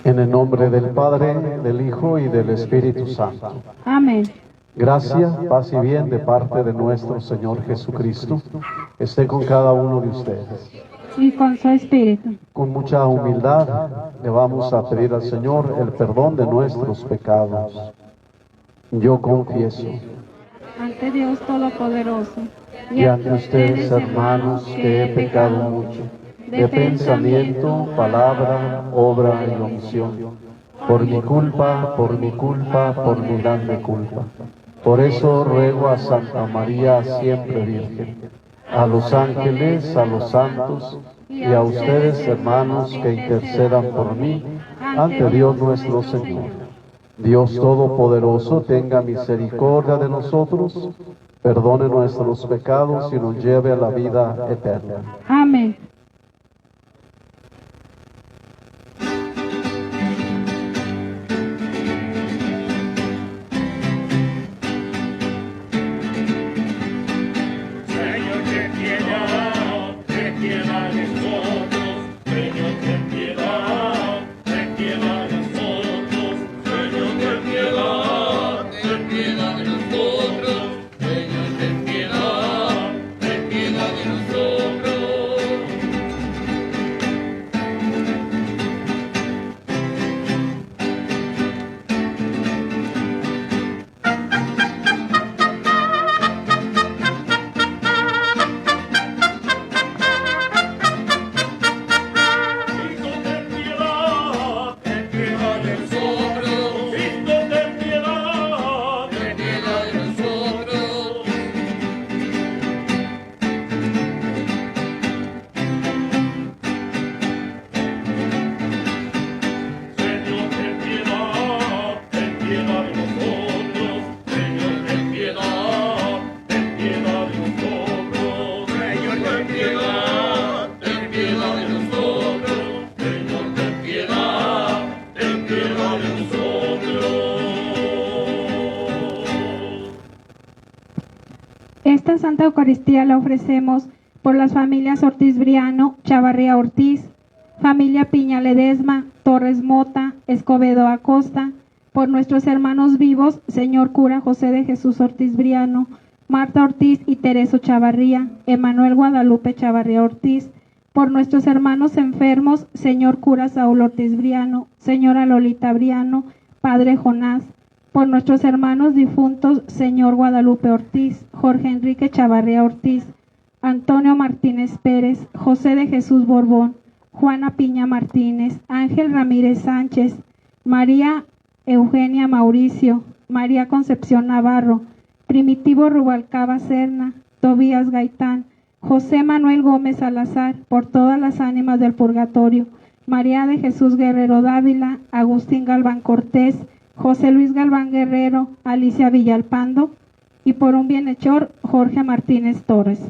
En el nombre del Padre, del Hijo y del Espíritu Santo. Amén. Gracia, paz y bien de parte de nuestro Señor Jesucristo esté con cada uno de ustedes. Y con su espíritu. Con mucha humildad le vamos a pedir al Señor el perdón de nuestros pecados. Yo confieso Ante Dios Todopoderoso y ante ustedes, hermanos, que he pecado mucho, de pensamiento, palabra, obra y omisión, por mi culpa, por mi grande culpa. Por eso ruego a Santa María, siempre Virgen, a los ángeles, a los santos y a ustedes, hermanos, que intercedan por mí ante Dios nuestro Señor. Dios Todopoderoso tenga misericordia de nosotros, perdone nuestros pecados y nos lleve a la vida eterna. Amén. Esta Santa Eucaristía la ofrecemos por las familias Ortiz Briano, Chavarría Ortiz, familia Piña Ledesma, Torres Mota, Escobedo Acosta, por nuestros hermanos vivos, señor cura José de Jesús Ortiz Briano, Marta Ortiz y Tereso Chavarría, Emanuel Guadalupe Chavarría Ortiz, por nuestros hermanos enfermos, señor cura Saúl Ortiz Briano, señora Lolita Briano, padre Jonás, por nuestros hermanos difuntos, señor Guadalupe Ortiz, Jorge Enrique Chavarría Ortiz, Antonio Martínez Pérez, José de Jesús Borbón, Juana Piña Martínez, Ángel Ramírez Sánchez, María Eugenia Mauricio, María Concepción Navarro, Primitivo Rubalcaba Serna, Tobías Gaitán, José Manuel Gómez Salazar, por todas las ánimas del purgatorio, María de Jesús Guerrero Dávila, Agustín Galván Cortés, José Luis Galván Guerrero, Alicia Villalpando, y por un bienhechor, Jorge Martínez Torres.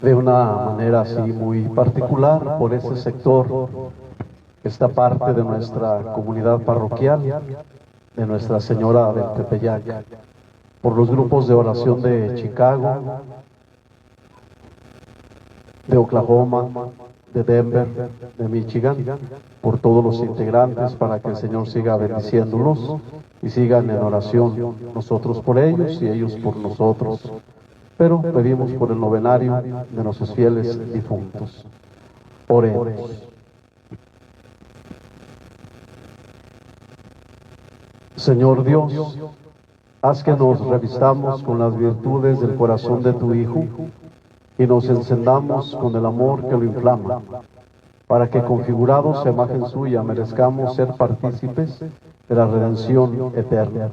De una manera así muy particular, por ese sector, esta parte de nuestra comunidad parroquial, de Nuestra Señora del Tepeyac, por los grupos de oración de Chicago, de Oklahoma, de Denver, de Michigan, por todos los integrantes, para que el Señor siga bendiciéndolos y sigan en oración, nosotros por ellos y ellos por nosotros. Pero pedimos por el novenario de nuestros fieles difuntos. Oremos. Señor Dios, haz que nos revistamos con las virtudes del corazón de tu Hijo y nos encendamos con el amor que lo inflama, para que configurados a imagen suya merezcamos ser partícipes de la redención eterna.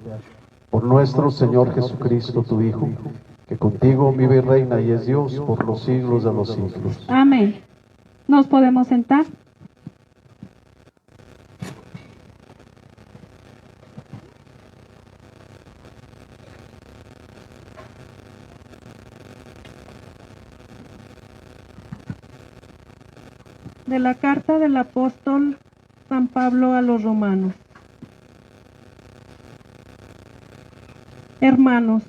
Por nuestro Señor Jesucristo, tu Hijo, que contigo vive y reina y es Dios por los siglos de los siglos. Amén. ¿Nos podemos sentar? De la carta del apóstol San Pablo a los romanos. Hermanos,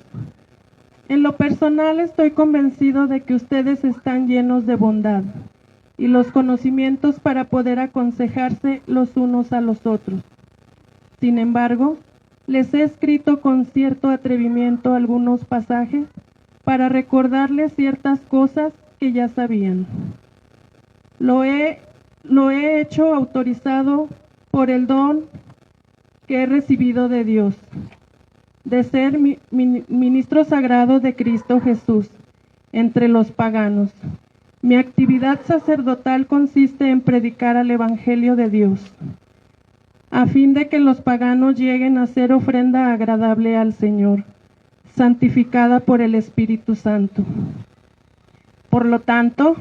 en lo personal estoy convencido de que ustedes están llenos de bondad y los conocimientos para poder aconsejarse los unos a los otros. Sin embargo, les he escrito con cierto atrevimiento algunos pasajes para recordarles ciertas cosas que ya sabían. Lo he hecho autorizado por el don que he recibido de Dios, de ser ministro sagrado de Cristo Jesús entre los paganos. Mi actividad sacerdotal consiste en predicar el Evangelio de Dios, a fin de que los paganos lleguen a ser ofrenda agradable al Señor, santificada por el Espíritu Santo. Por lo tanto,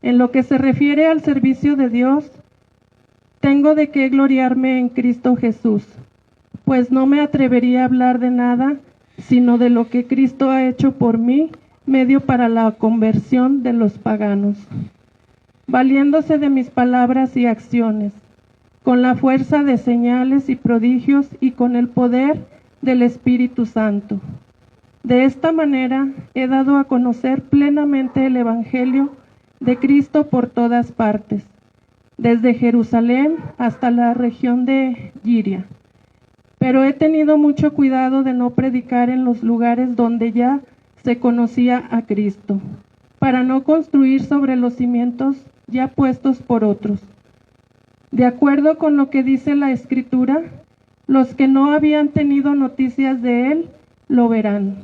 en lo que se refiere al servicio de Dios, tengo de qué gloriarme en Cristo Jesús, pues no me atrevería a hablar de nada, sino de lo que Cristo ha hecho por mí, medio para la conversión de los paganos, valiéndose de mis palabras y acciones, con la fuerza de señales y prodigios y con el poder del Espíritu Santo. De esta manera he dado a conocer plenamente el Evangelio de Cristo por todas partes, desde Jerusalén hasta la región de Giria. Pero he tenido mucho cuidado de no predicar en los lugares donde ya se conocía a Cristo, para no construir sobre los cimientos ya puestos por otros. De acuerdo con lo que dice la Escritura, los que no habían tenido noticias de Él lo verán,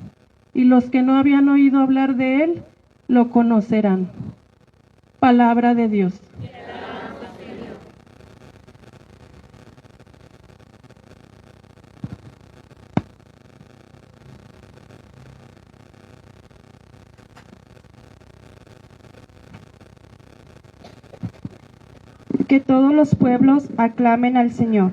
y los que no habían oído hablar de Él lo conocerán. Palabra de Dios. Que todos los pueblos aclamen al Señor.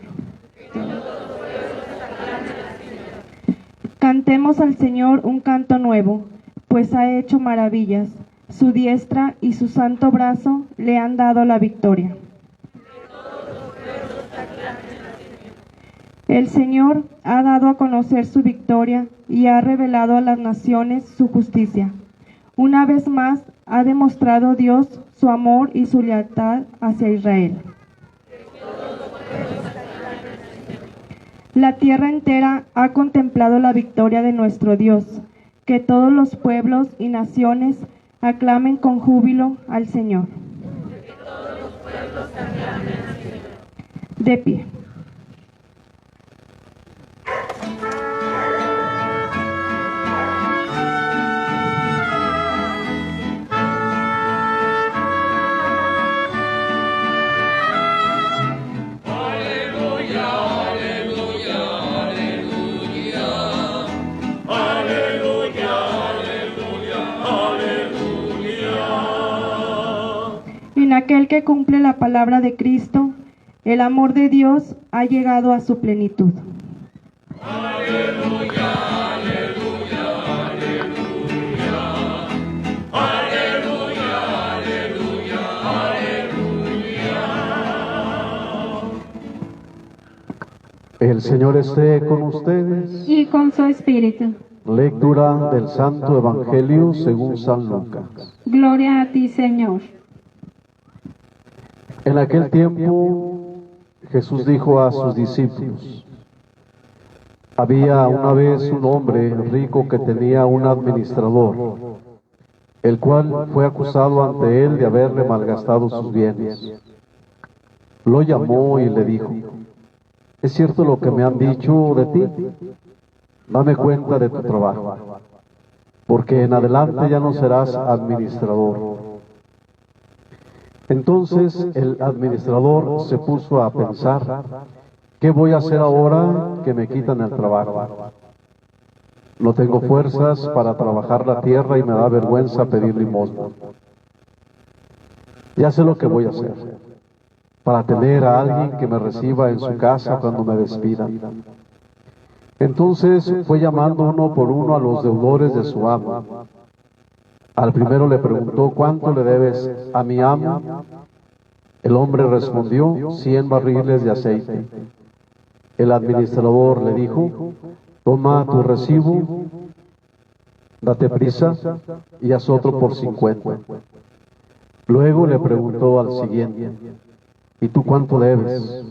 Cantemos al Señor un canto nuevo, pues ha hecho maravillas. Su diestra y su santo brazo le han dado la victoria. El Señor ha dado a conocer su victoria y ha revelado a las naciones su justicia. Una vez más ha demostrado Dios su amor y su lealtad hacia Israel. La tierra entera ha contemplado la victoria de nuestro Dios. Que todos los pueblos y naciones aclamen con júbilo al Señor. De pie. En aquel que cumple la palabra de Cristo, el amor de Dios ha llegado a su plenitud. Aleluya, aleluya, aleluya. Aleluya, aleluya, aleluya. El Señor esté con ustedes. Y con su espíritu. Lectura del Santo Evangelio según San Lucas. Gloria a ti, Señor. En aquel tiempo Jesús dijo a sus discípulos: había una vez un hombre rico que tenía un administrador, el cual fue acusado ante él de haberle malgastado sus bienes. Lo llamó y le dijo: ¿es cierto lo que me han dicho de ti? Dame cuenta de tu trabajo, porque en adelante ya no serás administrador. Entonces el administrador se puso a pensar: ¿qué voy a hacer ahora que me quitan el trabajo? No tengo fuerzas para trabajar la tierra y me da vergüenza pedir limosna. Ya sé lo que voy a hacer, para tener a alguien que me reciba en su casa cuando me despidan. Entonces fue llamando uno por uno a los deudores de su amo. Al primero le preguntó: ¿cuánto le debes a mi amo? El hombre respondió: 100 barriles de aceite. El administrador le dijo: toma tu recibo, date prisa y haz otro por 50. Luego le preguntó al siguiente: ¿y tú cuánto debes?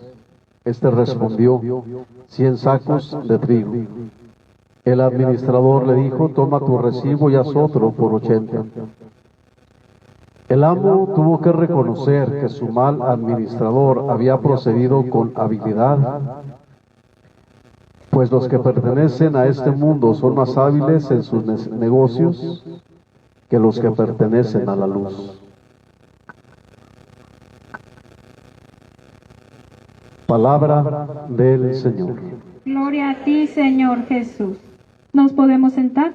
Este respondió: 100 sacos de trigo. El administrador le dijo: toma tu recibo y haz otro por 80. El amo tuvo que reconocer que su mal administrador había procedido con habilidad, pues los que pertenecen a este mundo son más hábiles en sus negocios que los que pertenecen a la luz. Palabra del Señor. Gloria a ti, Señor Jesús. ¿Nos podemos sentar?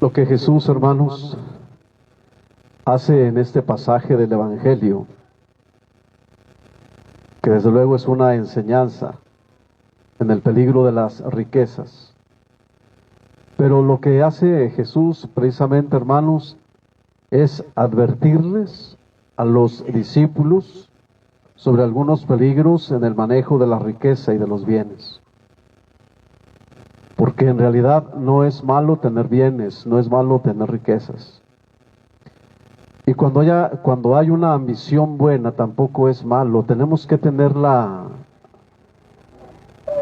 Lo que Jesús, hermanos, hace en este pasaje del Evangelio, que desde luego es una enseñanza en el peligro de las riquezas, pero lo que hace Jesús precisamente, hermanos, es advertirles a los discípulos sobre algunos peligros en el manejo de la riqueza y de los bienes. Porque en realidad no es malo tener bienes, no es malo tener riquezas. Y cuando hay una ambición buena, tampoco es malo. Tenemos que tener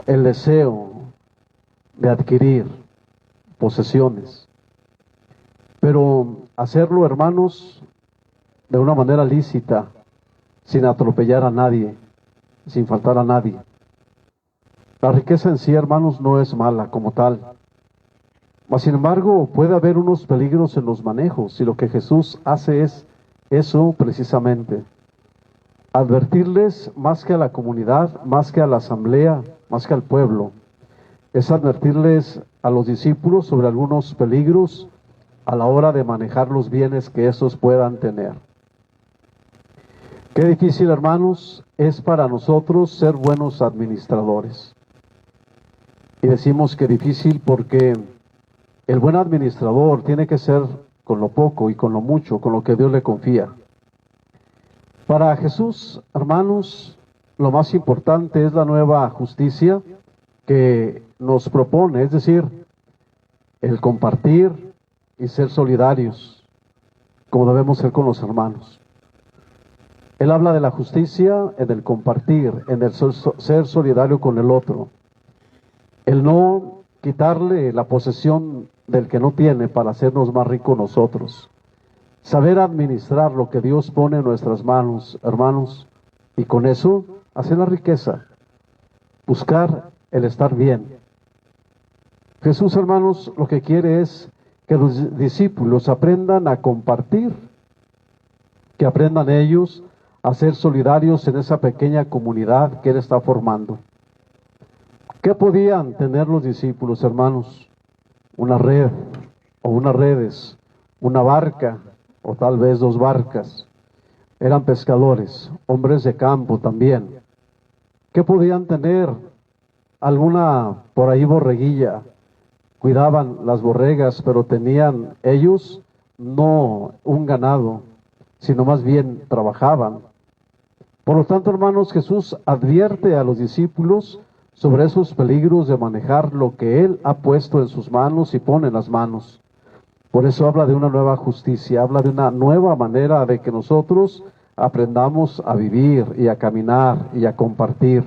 el deseo de adquirir posesiones. Pero hacerlo, hermanos, de una manera lícita, sin atropellar a nadie, sin faltar a nadie. La riqueza en sí, hermanos, no es mala como tal. Mas, sin embargo, puede haber unos peligros en los manejos, y lo que Jesús hace es eso precisamente. Advertirles más que a la comunidad, más que a la asamblea, más que al pueblo. Es advertirles a los discípulos sobre algunos peligros a la hora de manejar los bienes que esos puedan tener. Qué difícil, hermanos, es para nosotros ser buenos administradores. Y decimos que difícil porque el buen administrador tiene que ser con lo poco y con lo mucho, con lo que Dios le confía. Para Jesús, hermanos, lo más importante es la nueva justicia que nos propone, es decir, el compartir y ser solidarios, como debemos ser con los hermanos. Él habla de la justicia en el compartir, en el ser solidario con el otro. El no quitarle la posesión del que no tiene para hacernos más ricos nosotros. Saber administrar lo que Dios pone en nuestras manos, hermanos, y con eso hacer la riqueza. Buscar el estar bien. Jesús, hermanos, lo que quiere es que los discípulos aprendan a compartir, que aprendan ellos a ser solidarios en esa pequeña comunidad que Él está formando. ¿Qué podían tener los discípulos, hermanos? Una red, o unas redes, una barca, o tal vez 2 barcas. Eran pescadores, hombres de campo también. ¿Qué podían tener? Alguna por ahí borreguilla. Cuidaban las borregas, pero tenían ellos no un ganado, sino más bien trabajaban. Por lo tanto, hermanos, Jesús advierte a los discípulos sobre esos peligros de manejar lo que Él ha puesto en sus manos y pone en las manos. Por eso habla de una nueva justicia, habla de una nueva manera de que nosotros aprendamos a vivir y a caminar y a compartir.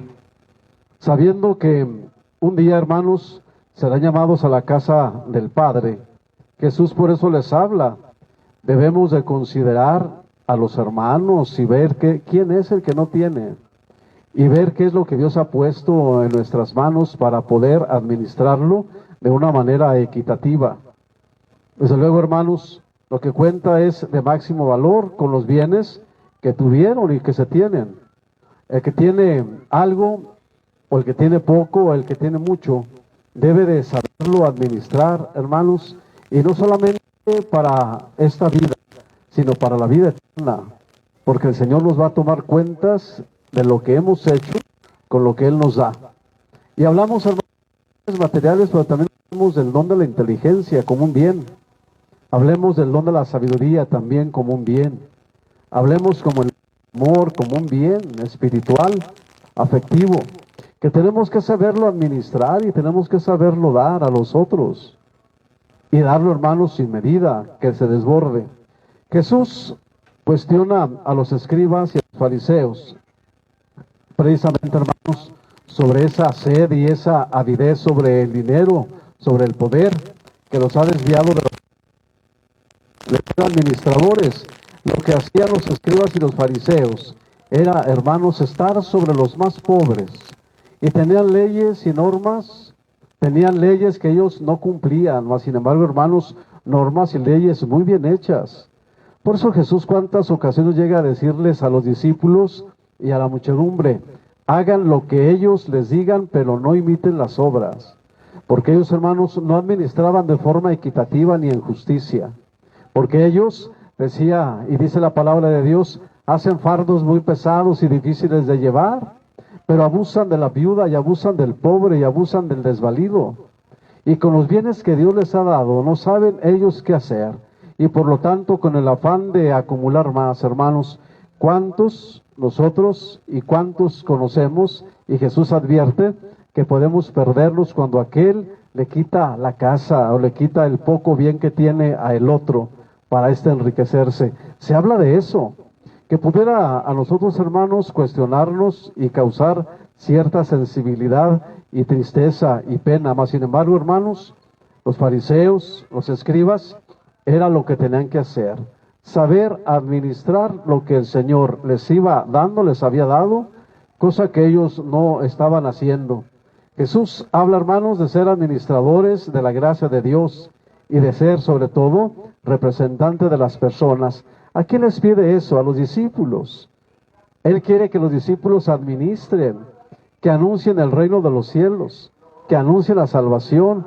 Sabiendo que un día, hermanos, serán llamados a la casa del Padre. Jesús por eso les habla. Debemos de considerar a los hermanos y ver quién es el que no tiene. Y ver qué es lo que Dios ha puesto en nuestras manos para poder administrarlo de una manera equitativa. Desde luego, hermanos, lo que cuenta es de máximo valor con los bienes que tuvieron y que se tienen. El que tiene algo, o el que tiene poco, o el que tiene mucho, debe de saberlo administrar, hermanos, y no solamente para esta vida, sino para la vida eterna, porque el Señor nos va a tomar cuentas de lo que hemos hecho con lo que Él nos da. Y hablamos, hermanos, de materiales, pero también hablamos del don de la inteligencia como un bien. Hablemos del don de la sabiduría también como un bien. Hablemos como el amor como un bien espiritual, afectivo. que tenemos que saberlo administrar y tenemos que saberlo dar a los otros. Y darlo, hermanos, sin medida, que se desborde. Jesús cuestiona a los escribas y a los fariseos, precisamente, hermanos, sobre esa sed y esa avidez sobre el dinero, sobre el poder, que los ha desviado de los administradores. Lo que hacían los escribas y los fariseos era, hermanos, estar sobre los más pobres. Y tenían leyes y normas, tenían leyes que ellos no cumplían, mas sin embargo, hermanos, normas y leyes muy bien hechas. Por eso Jesús cuántas ocasiones llega a decirles a los discípulos y a la muchedumbre: hagan lo que ellos les digan, pero no imiten las obras. Porque ellos, hermanos, no administraban de forma equitativa ni en justicia. Porque ellos, decía y dice la palabra de Dios, hacen fardos muy pesados y difíciles de llevar, pero abusan de la viuda y abusan del pobre y abusan del desvalido. Y con los bienes que Dios les ha dado, no saben ellos qué hacer. Y por lo tanto, con el afán de acumular más, hermanos, ¿cuántos nosotros y cuántos conocemos? Y Jesús advierte que podemos perderlos cuando aquel le quita la casa o le quita el poco bien que tiene a el otro para enriquecerse. Se habla de eso, que pudiera a nosotros, hermanos, cuestionarnos y causar cierta sensibilidad y tristeza y pena. Mas sin embargo, hermanos, los fariseos, los escribas, era lo que tenían que hacer, saber administrar lo que el Señor les iba dando, les había dado, cosa que ellos no estaban haciendo. Jesús habla, hermanos, de ser administradores de la gracia de Dios y de ser, sobre todo, representante de las personas. ¿A quién les pide eso? A los discípulos. Él quiere que los discípulos administren, que anuncien el reino de los cielos, que anuncien la salvación,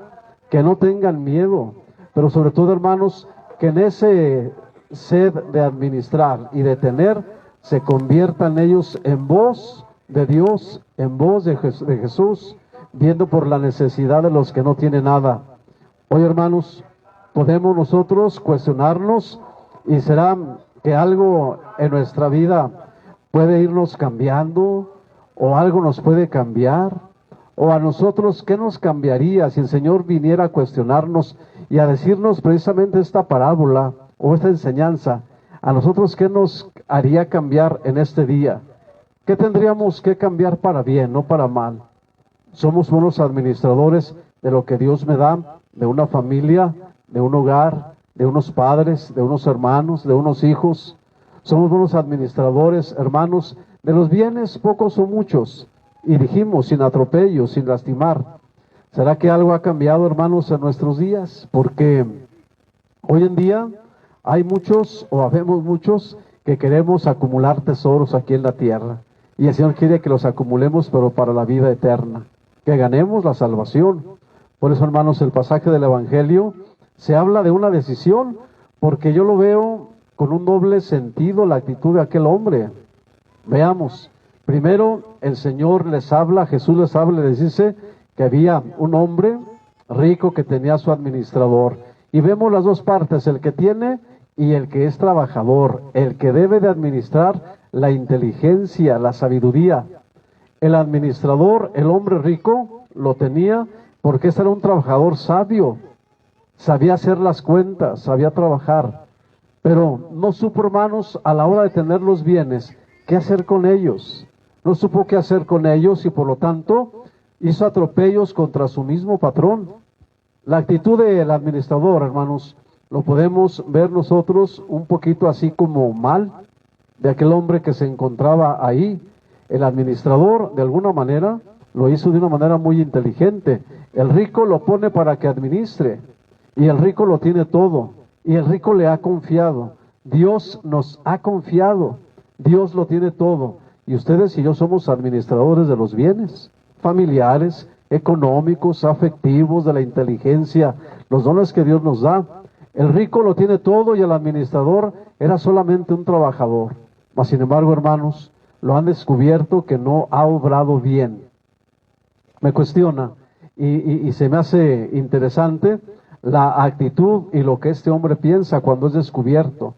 que no tengan miedo, pero sobre todo, hermanos, que en ese sed de administrar y de tener, se conviertan ellos en voz de Dios, en voz de Jesús, viendo por la necesidad de los que no tienen nada. Hoy, hermanos, podemos nosotros cuestionarnos, y será que algo en nuestra vida puede irnos cambiando, o algo nos puede cambiar, o a nosotros, ¿qué nos cambiaría si el Señor viniera a cuestionarnos y a decirnos precisamente esta parábola o esta enseñanza? A nosotros, ¿qué nos haría cambiar en este día? ¿Qué tendríamos que cambiar para bien, no para mal? Somos buenos administradores de lo que Dios me da, de una familia, de un hogar, de unos padres, de unos hermanos, de unos hijos. Somos buenos administradores, hermanos, de los bienes, pocos o muchos. Y dijimos, sin atropello, sin lastimar. ¿Será que algo ha cambiado, hermanos, en nuestros días? Porque hoy en día hay muchos, o habemos muchos, que queremos acumular tesoros aquí en la tierra. Y el Señor quiere que los acumulemos, pero para la vida eterna. Que ganemos la salvación. Por eso, hermanos, el pasaje del Evangelio se habla de una decisión, porque yo lo veo con un doble sentido, la actitud de aquel hombre. Veamos. Primero, el Señor les habla, Jesús les habla y les dice que había un hombre rico que tenía su administrador. Y vemos las dos partes, el que tiene y el que es trabajador, el que debe de administrar la inteligencia, la sabiduría. El administrador, el hombre rico, lo tenía porque este era un trabajador sabio, sabía hacer las cuentas, sabía trabajar, pero no supo, hermanos, a la hora de tener los bienes, qué hacer con ellos. No supo qué hacer con ellos y por lo tanto hizo atropellos contra su mismo patrón. La actitud del administrador, hermanos, lo podemos ver nosotros un poquito así como mal, de aquel hombre que se encontraba ahí. El administrador, de alguna manera, lo hizo de una manera muy inteligente. El rico lo pone para que administre, y el rico lo tiene todo, y el rico le ha confiado. Dios nos ha confiado, Dios lo tiene todo, y ustedes y yo somos administradores de los bienes familiares, económicos, afectivos, de la inteligencia, los dones que Dios nos da. El rico lo tiene todo y el administrador era solamente un trabajador. Mas sin embargo, hermanos, lo han descubierto que no ha obrado bien. Me cuestiona y se me hace interesante la actitud y lo que este hombre piensa cuando es descubierto.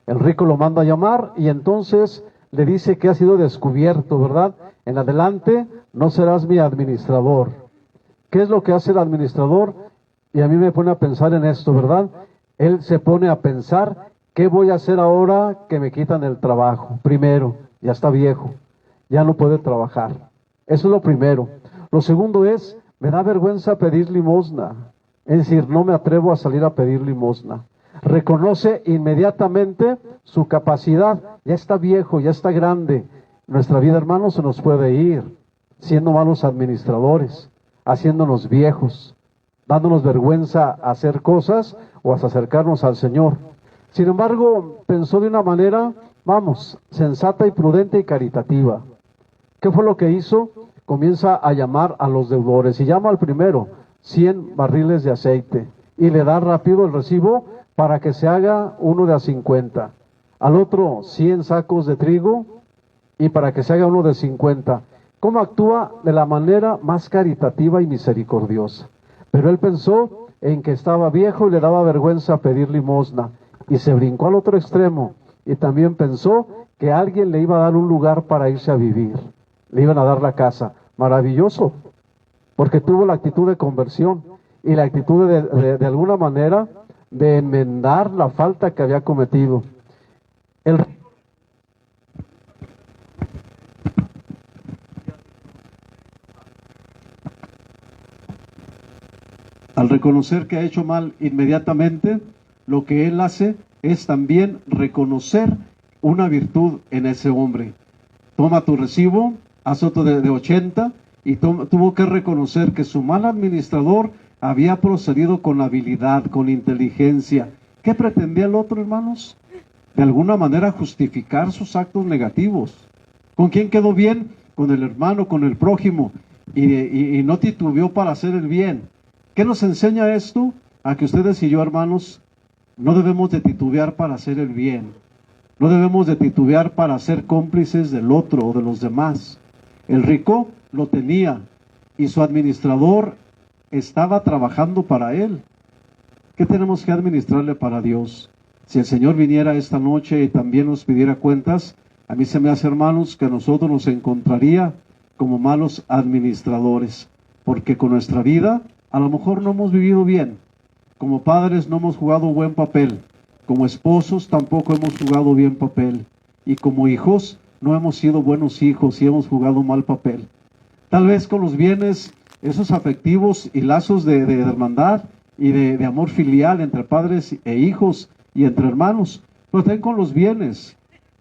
El rico lo manda a llamar y entonces le dice que ha sido descubierto, ¿verdad? En adelante no serás mi administrador. ¿Qué es lo que hace el administrador? Y a mí me pone a pensar en esto, ¿verdad? Él se pone a pensar, ¿qué voy a hacer ahora que me quitan el trabajo? Primero, ya está viejo, ya no puede trabajar. Eso es lo primero. Lo segundo es, me da vergüenza pedir limosna. Es decir, no me atrevo a salir a pedir limosna. Reconoce inmediatamente su capacidad, ya está viejo, ya está grande. Nuestra vida, hermanos, se nos puede ir siendo malos administradores, haciéndonos viejos, dándonos vergüenza a hacer cosas o a acercarnos al Señor. Sin embargo, pensó de una manera, vamos, sensata y prudente y caritativa. ¿Qué fue lo que hizo? Comienza a llamar a los deudores y llama al primero, 100 barriles de aceite, y le da rápido el recibo para que se haga uno de a 50. Al otro 100 sacos de trigo y para que se haga uno de 50. ¿Cómo actúa? De la manera más caritativa y misericordiosa. Pero él pensó en que estaba viejo y le daba vergüenza pedir limosna, y se brincó al otro extremo, y también pensó que alguien le iba a dar un lugar para irse a vivir, le iban a dar la casa. Maravilloso, porque tuvo la actitud de conversión y la actitud de alguna manera de enmendar la falta que había cometido. Al reconocer que ha hecho mal inmediatamente, lo que él hace es también reconocer una virtud en ese hombre. Toma tu recibo, haz otro de 80, y tuvo que reconocer que su mal administrador había procedido con habilidad, con inteligencia. ¿Qué pretendía el otro, hermanos? De alguna manera justificar sus actos negativos. ¿Con quién quedó bien? Con el hermano, con el prójimo, y no titubeó para hacer el bien. ¿Qué nos enseña esto? A que ustedes y yo, hermanos, no debemos de titubear para hacer el bien. No debemos de titubear para ser cómplices del otro o de los demás. El rico lo tenía y su administrador estaba trabajando para él. ¿Qué tenemos que administrarle para Dios? Si el Señor viniera esta noche y también nos pidiera cuentas, a mí se me hace, hermanos, que a nosotros nos encontraría como malos administradores, porque con nuestra vida a lo mejor no hemos vivido bien. Como padres no hemos jugado buen papel. Como esposos tampoco hemos jugado bien papel. Y como hijos no hemos sido buenos hijos y hemos jugado mal papel. Tal vez con los bienes, esos afectivos y lazos de hermandad y de amor filial entre padres e hijos y entre hermanos. Pero también con los bienes.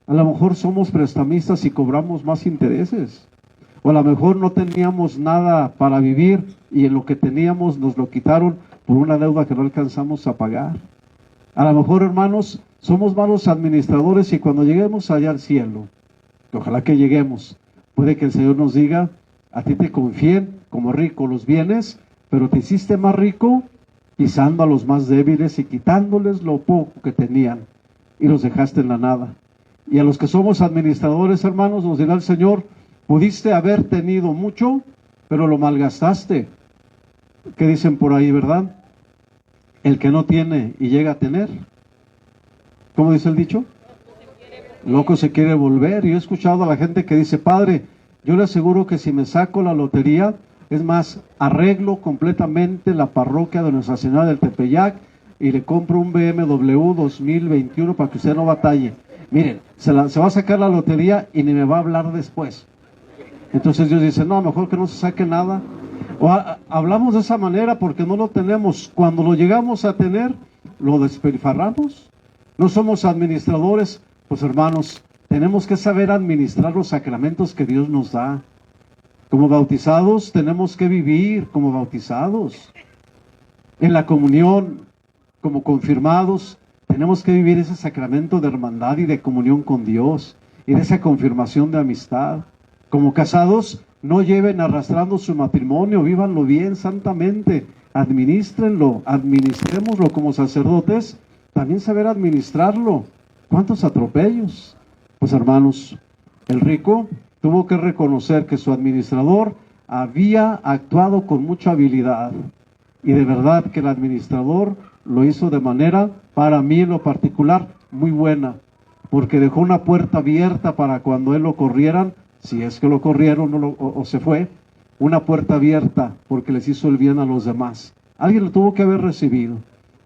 A lo mejor somos prestamistas y cobramos más intereses. O a lo mejor no teníamos nada para vivir y en lo que teníamos nos lo quitaron por una deuda que no alcanzamos a pagar. A lo mejor, hermanos, somos malos administradores y cuando lleguemos allá al cielo, que ojalá que lleguemos, puede que el Señor nos diga, a ti te confié como rico los bienes, pero te hiciste más rico pisando a los más débiles y quitándoles lo poco que tenían y los dejaste en la nada. Y a los que somos administradores, hermanos, nos dirá el Señor, pudiste haber tenido mucho, pero lo malgastaste. ¿Qué dicen por ahí, verdad? El que no tiene y llega a tener. ¿Cómo dice el dicho? Loco se quiere volver. Y he escuchado a la gente que dice, Padre, yo le aseguro que si me saco la lotería, es más, arreglo completamente la parroquia de Nuestra Señora del Tepeyac y le compro un BMW 2021 para que usted no batalle. Miren, se va a sacar la lotería y ni me va a hablar después. Entonces Dios dice, no, mejor que no se saque nada. O hablamos de esa manera porque no lo tenemos. Cuando lo llegamos a tener, lo despilfarramos. No somos administradores. Pues hermanos, tenemos que saber administrar los sacramentos que Dios nos da. Como bautizados tenemos que vivir como bautizados. En la comunión, como confirmados, tenemos que vivir ese sacramento de hermandad y de comunión con Dios y de esa confirmación de amistad. Como casados, no lleven arrastrando su matrimonio, vívanlo bien, santamente, administrémoslo como sacerdotes, también saber administrarlo. ¿Cuántos atropellos? Pues hermanos, el rico tuvo que reconocer que su administrador había actuado con mucha habilidad y de verdad que el administrador lo hizo de manera, para mí en lo particular, muy buena, porque dejó una puerta abierta para cuando él lo corrieran, si es que lo corrieron o se fue, una puerta abierta porque les hizo el bien a los demás. Alguien lo tuvo que haber recibido.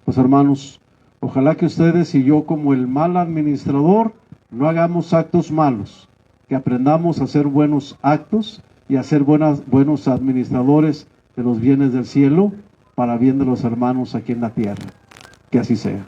Pues hermanos, ojalá que ustedes y yo, como el mal administrador, no hagamos actos malos, que aprendamos a hacer buenos actos y a ser buenos administradores de los bienes del cielo para bien de los hermanos aquí en la tierra. Que así sea.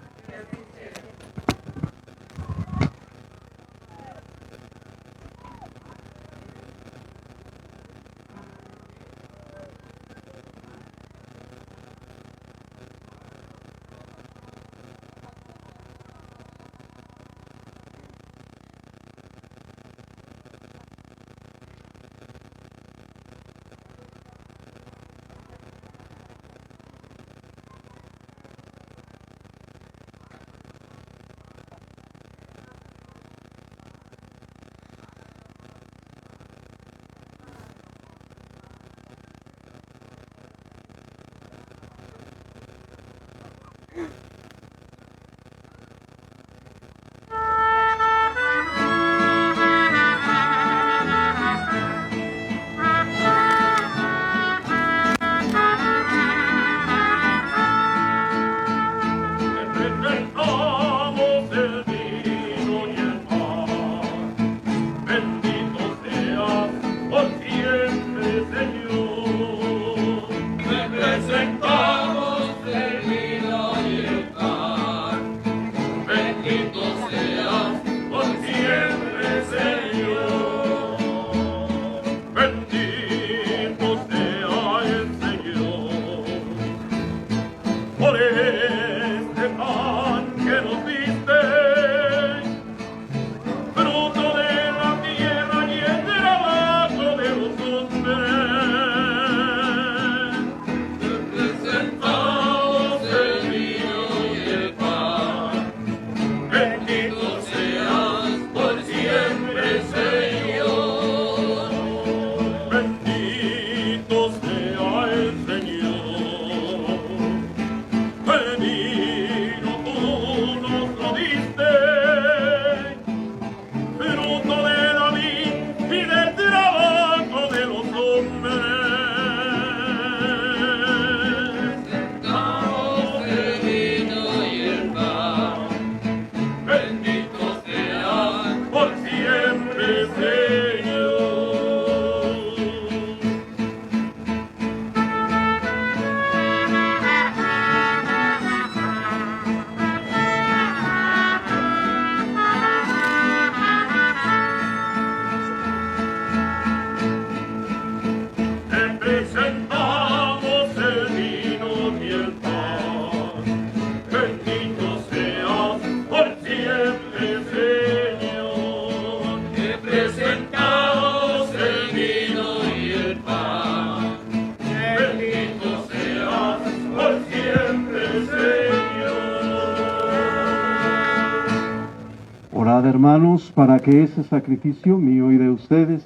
Hermanos, para que ese sacrificio mío y de ustedes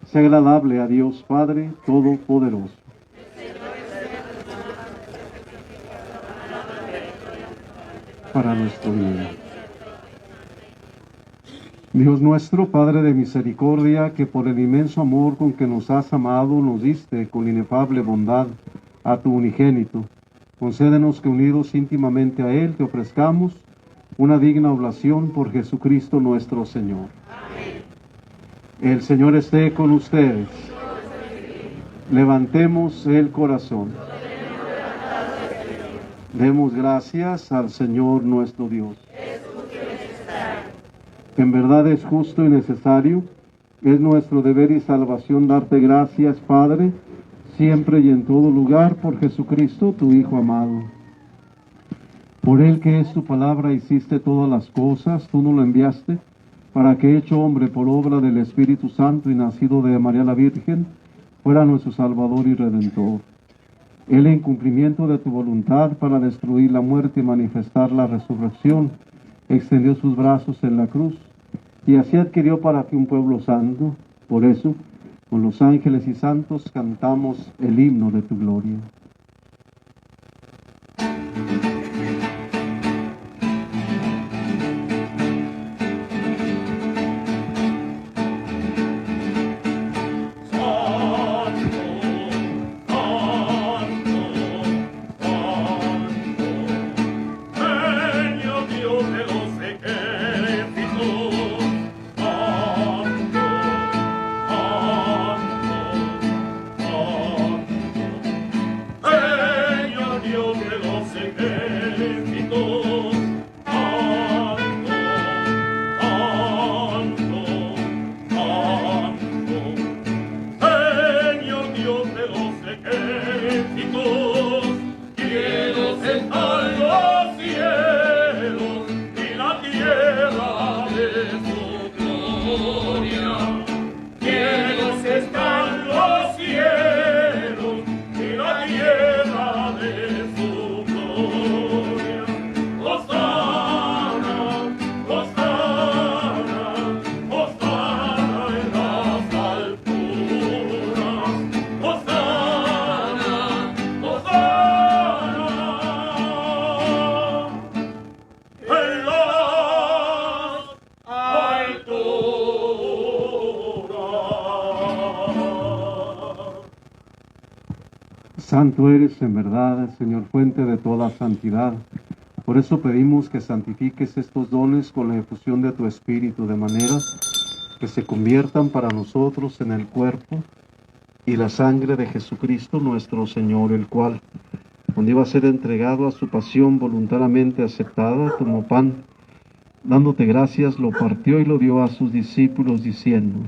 sea agradable a Dios Padre Todopoderoso. Para nuestro bien. Dios nuestro, Padre de misericordia, que por el inmenso amor con que nos has amado, nos diste con inefable bondad a tu unigénito. Concédenos que unidos íntimamente a Él te ofrezcamos una digna oblación por Jesucristo nuestro Señor. Amén. El Señor esté con ustedes. Levantemos el corazón. Demos gracias al Señor nuestro Dios. En verdad es justo y necesario, es nuestro deber y salvación darte gracias, Padre, siempre y en todo lugar, por Jesucristo, tu Hijo amado. Por Él, que es tu palabra, hiciste todas las cosas, tú nos lo enviaste, para que, hecho hombre por obra del Espíritu Santo y nacido de María la Virgen, fuera nuestro Salvador y Redentor. Él, en cumplimiento de tu voluntad para destruir la muerte y manifestar la resurrección, extendió sus brazos en la cruz, y así adquirió para ti un pueblo santo. Por eso, con los ángeles y santos cantamos el himno de tu gloria. Santo, tierra de su gloria. Cielos están los cielos y la tierra de su gloria. Hosana, Hosana, Hosana en las alturas. Hosana, Hosana en las alturas. Santo eres en verdad, Señor, fuente de toda santidad. Por eso pedimos que santifiques estos dones con la efusión de tu Espíritu, de manera que se conviertan para nosotros en el cuerpo y la sangre de Jesucristo nuestro Señor, el cual, cuando iba a ser entregado a su pasión voluntariamente aceptada, tomó pan, dándote gracias, lo partió y lo dio a sus discípulos, diciendo: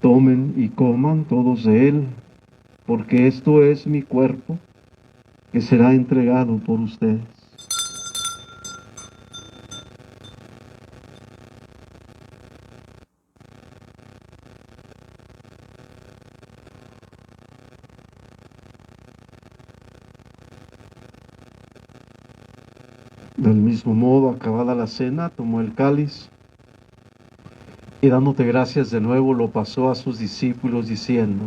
tomen y coman todos de él, porque esto es mi cuerpo, que será entregado por ustedes. Del mismo modo, acabada la cena, tomó el cáliz y dándote gracias de nuevo, lo pasó a sus discípulos, diciendo: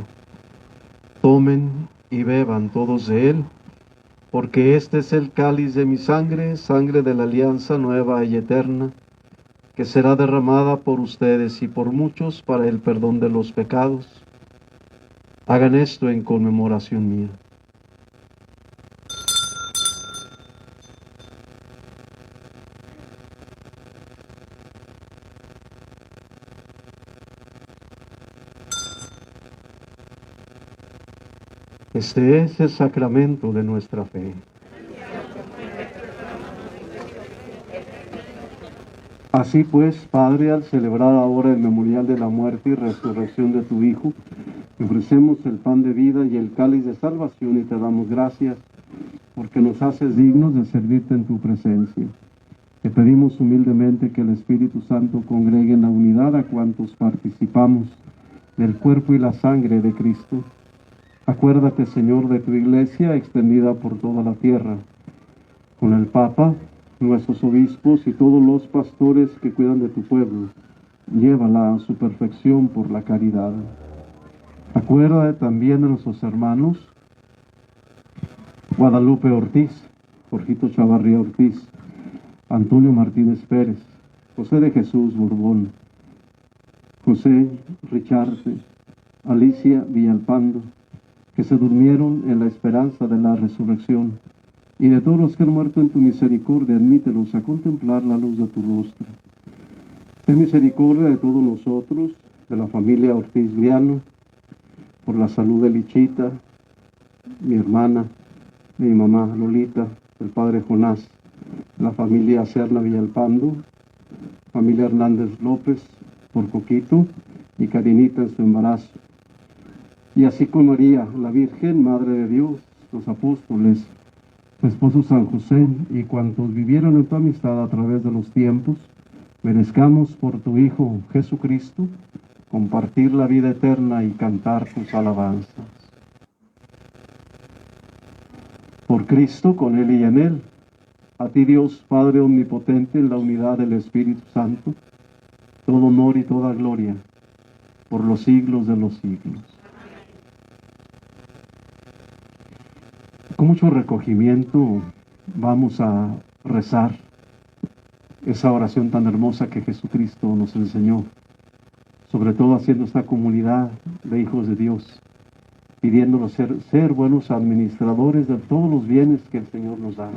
tomen y beban todos de él, porque este es el cáliz de mi sangre, sangre de la alianza nueva y eterna, que será derramada por ustedes y por muchos para el perdón de los pecados. Hagan esto en conmemoración mía. Este es el sacramento de nuestra fe. Así pues, Padre, al celebrar ahora el memorial de la muerte y resurrección de tu Hijo, te ofrecemos el pan de vida y el cáliz de salvación y te damos gracias porque nos haces dignos de servirte en tu presencia. Te pedimos humildemente que el Espíritu Santo congregue en la unidad a cuantos participamos del cuerpo y la sangre de Cristo. Acuérdate, Señor, de tu iglesia extendida por toda la tierra, con el Papa, nuestros obispos y todos los pastores que cuidan de tu pueblo. Llévala a su perfección por la caridad. Acuérdate también de nuestros hermanos Guadalupe Ortiz, Jorgito Chavarría Ortiz, Antonio Martínez Pérez, José de Jesús Borbón, José Richarte, Alicia Villalpando, que se durmieron en la esperanza de la resurrección, y de todos los que han muerto en tu misericordia, admítelos a contemplar la luz de tu rostro. Ten misericordia de todos nosotros, de la familia Ortiz Briano, por la salud de Lichita, mi hermana, mi mamá Lolita, el padre Jonás, la familia Serna Villalpando, familia Hernández López, por Coquito y Karinita en su embarazo. Y así con María, la Virgen, Madre de Dios, los apóstoles, tu esposo San José y cuantos vivieron en tu amistad a través de los tiempos, merezcamos por tu Hijo Jesucristo compartir la vida eterna y cantar tus alabanzas. Por Cristo, con Él y en Él, a ti Dios Padre Omnipotente, en la unidad del Espíritu Santo, todo honor y toda gloria, por los siglos de los siglos. Con mucho recogimiento vamos a rezar esa oración tan hermosa que Jesucristo nos enseñó, sobre todo haciendo esta comunidad de hijos de Dios, pidiéndonos ser buenos administradores de todos los bienes que el Señor nos da,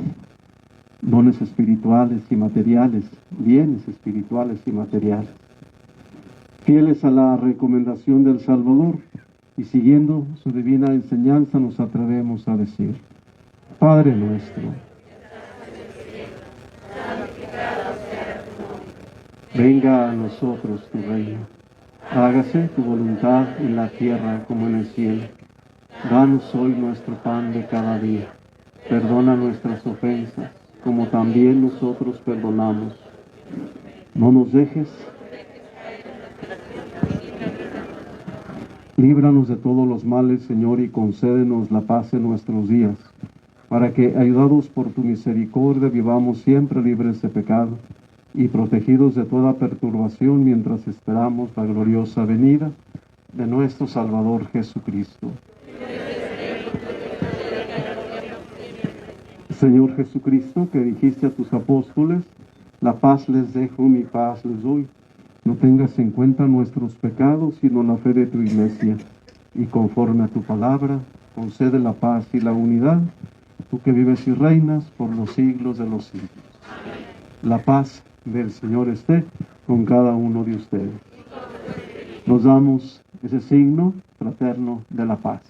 dones espirituales y materiales, bienes espirituales y materiales. Fieles a la recomendación del Salvador y siguiendo su divina enseñanza, nos atrevemos a decir: Padre nuestro, venga a nosotros tu reino, hágase tu voluntad en la tierra como en el cielo. Danos hoy nuestro pan de cada día, perdona nuestras ofensas, como también nosotros perdonamos. No nos dejes. Líbranos de todos los males, Señor, y concédenos la paz en nuestros días, para que, ayudados por tu misericordia, vivamos siempre libres de pecado y protegidos de toda perturbación mientras esperamos la gloriosa venida de nuestro Salvador Jesucristo. Señor Jesucristo, que dijiste a tus apóstoles, la paz les dejo, mi paz les doy. No tengas en cuenta nuestros pecados, sino la fe de tu Iglesia. Y conforme a tu palabra, concede la paz y la unidad, tú que vives y reinas por los siglos de los siglos. La paz del Señor esté con cada uno de ustedes. Nos damos ese signo fraterno de la paz.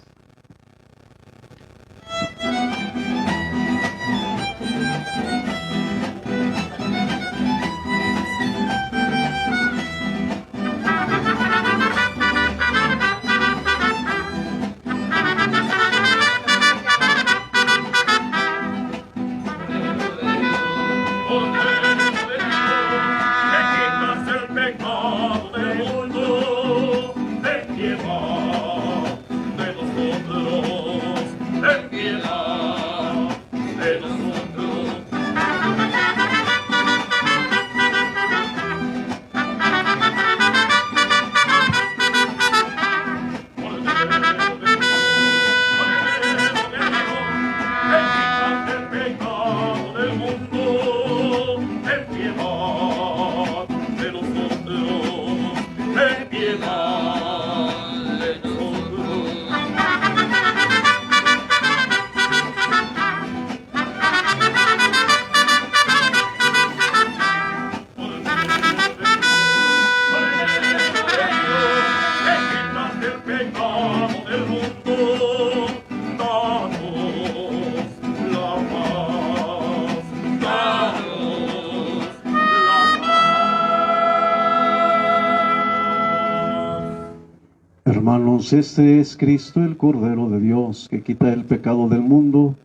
Hermanos, este es Cristo, el Cordero de Dios, que quita el pecado del mundo.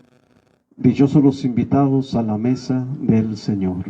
Dichosos los invitados a la mesa del Señor.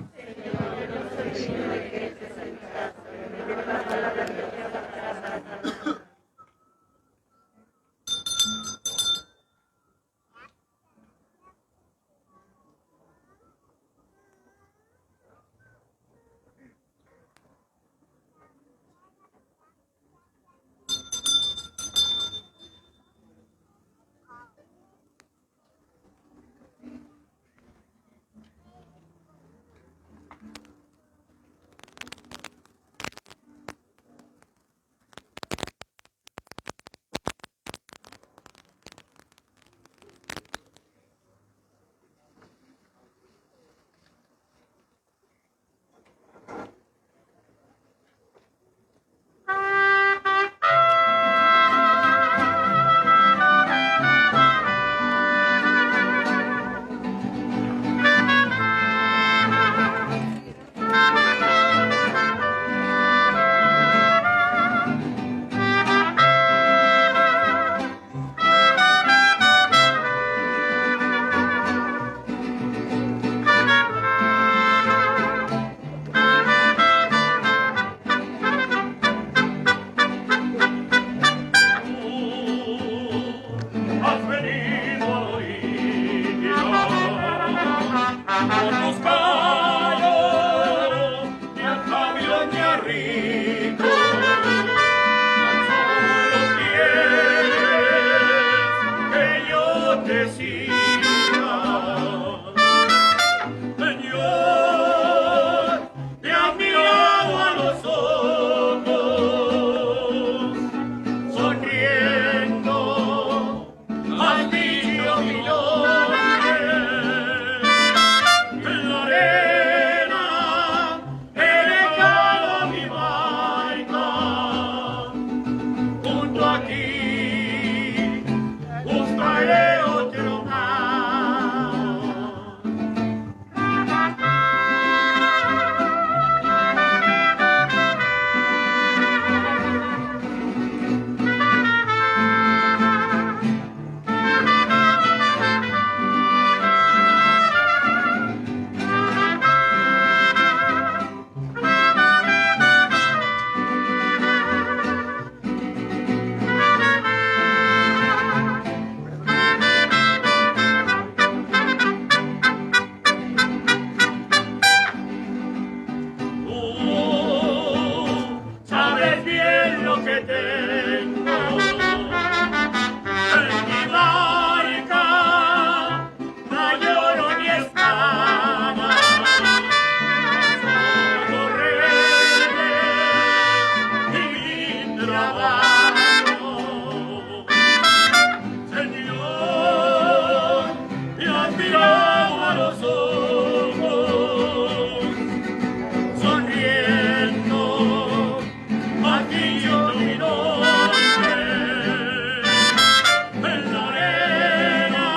que tengo en mi barca, no lloro ni escama, solo redes y trabajo. Señor, me has mirado a los ojos, sonriendo, aquí yo mi nombre, en la arena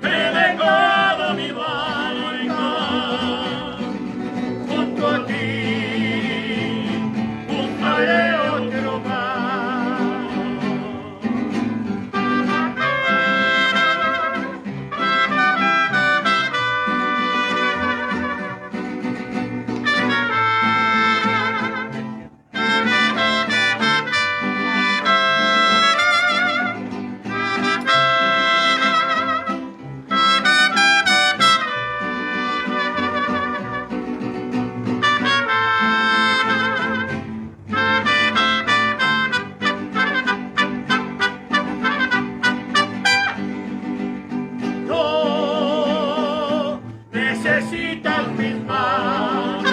he dejado mi barca, junto a ti buscaré otro mar. No necesitas mis manos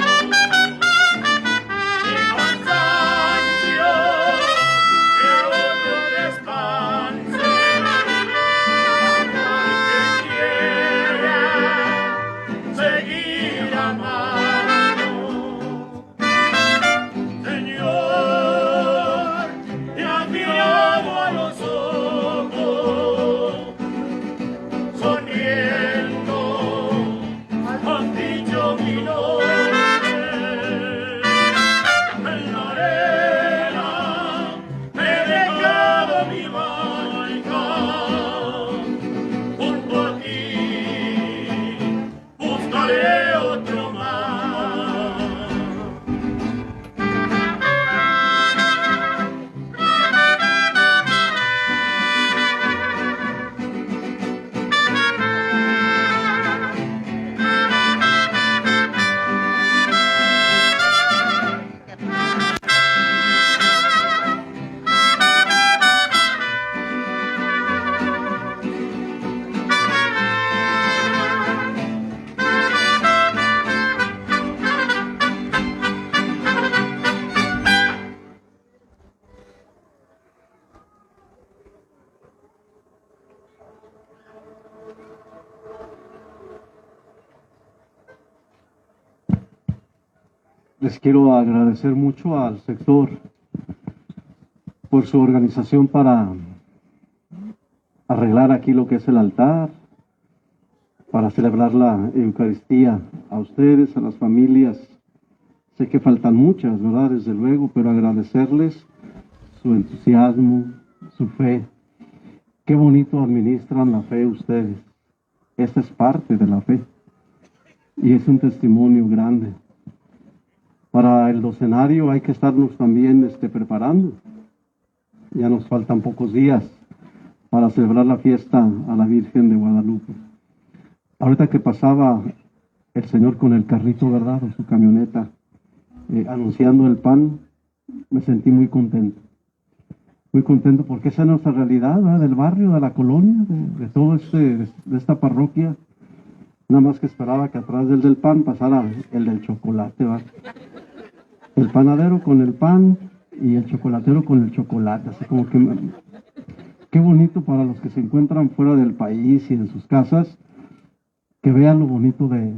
ni cansancio, que otro descanse, porque quiera seguir amando. Señor, te has mirado a los ojos, sonriendo, has dicho mi nombre, en la arena he dejado mi barca, junto a ti buscaré otro mar. Les quiero agradecer mucho al sector por su organización para arreglar aquí lo que es el altar, para celebrar la Eucaristía. A ustedes, a las familias, sé que faltan muchas, ¿verdad? Desde luego, pero agradecerles su entusiasmo, su fe. Qué bonito administran la fe ustedes. Esta es parte de la fe y es un testimonio grande. Para el docenario hay que estarnos también preparando. Ya nos faltan pocos días para celebrar la fiesta a la Virgen de Guadalupe. Ahorita que pasaba el Señor con el carrito, ¿verdad?, o su camioneta, anunciando el pan, me sentí muy contento. Muy contento porque esa es nuestra realidad, ¿verdad?, del barrio, de la colonia, de todo de esta parroquia. Nada más que esperaba que atrás del pan pasara el del chocolate, ¿verdad? El panadero con el pan y el chocolatero con el chocolate, así como que qué bonito para los que se encuentran fuera del país y en sus casas, que vean lo bonito de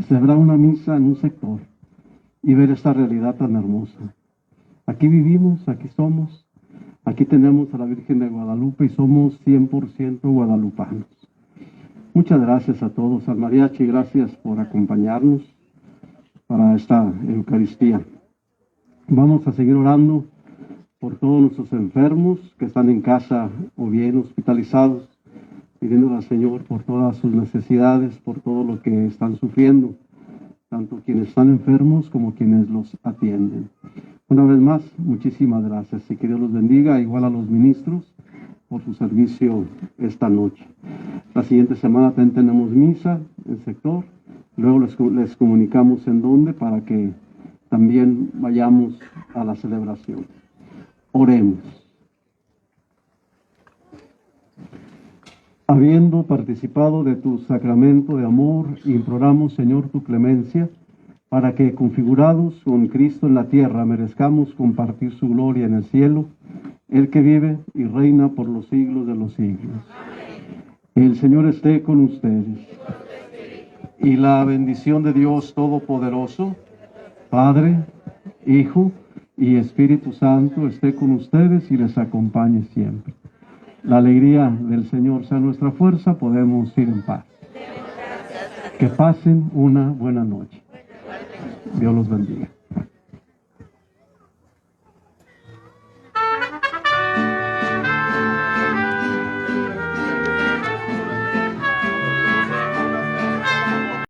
celebrar una misa en un sector y ver esta realidad tan hermosa. Aquí vivimos, aquí somos, aquí tenemos a la Virgen de Guadalupe y somos 100% guadalupanos. Muchas gracias a todos, al mariachi, gracias por acompañarnos para esta Eucaristía. Vamos a seguir orando por todos nuestros enfermos que están en casa o bien hospitalizados, pidiéndole al Señor por todas sus necesidades, por todo lo que están sufriendo, tanto quienes están enfermos como quienes los atienden. Una vez más, muchísimas gracias y que Dios los bendiga, igual a los ministros, por su servicio esta noche. La siguiente semana también tenemos misa en el sector, luego les comunicamos en dónde para que también vayamos a la celebración. Oremos. Habiendo participado de tu sacramento de amor, imploramos, Señor, tu clemencia, para que, configurados con Cristo en la tierra, merezcamos compartir su gloria en el cielo, el que vive y reina por los siglos de los siglos. El Señor esté con ustedes. Y la bendición de Dios Todopoderoso, Padre, Hijo y Espíritu Santo, esté con ustedes y les acompañe siempre. La alegría del Señor sea nuestra fuerza, podemos ir en paz. Que pasen una buena noche. Dios los bendiga.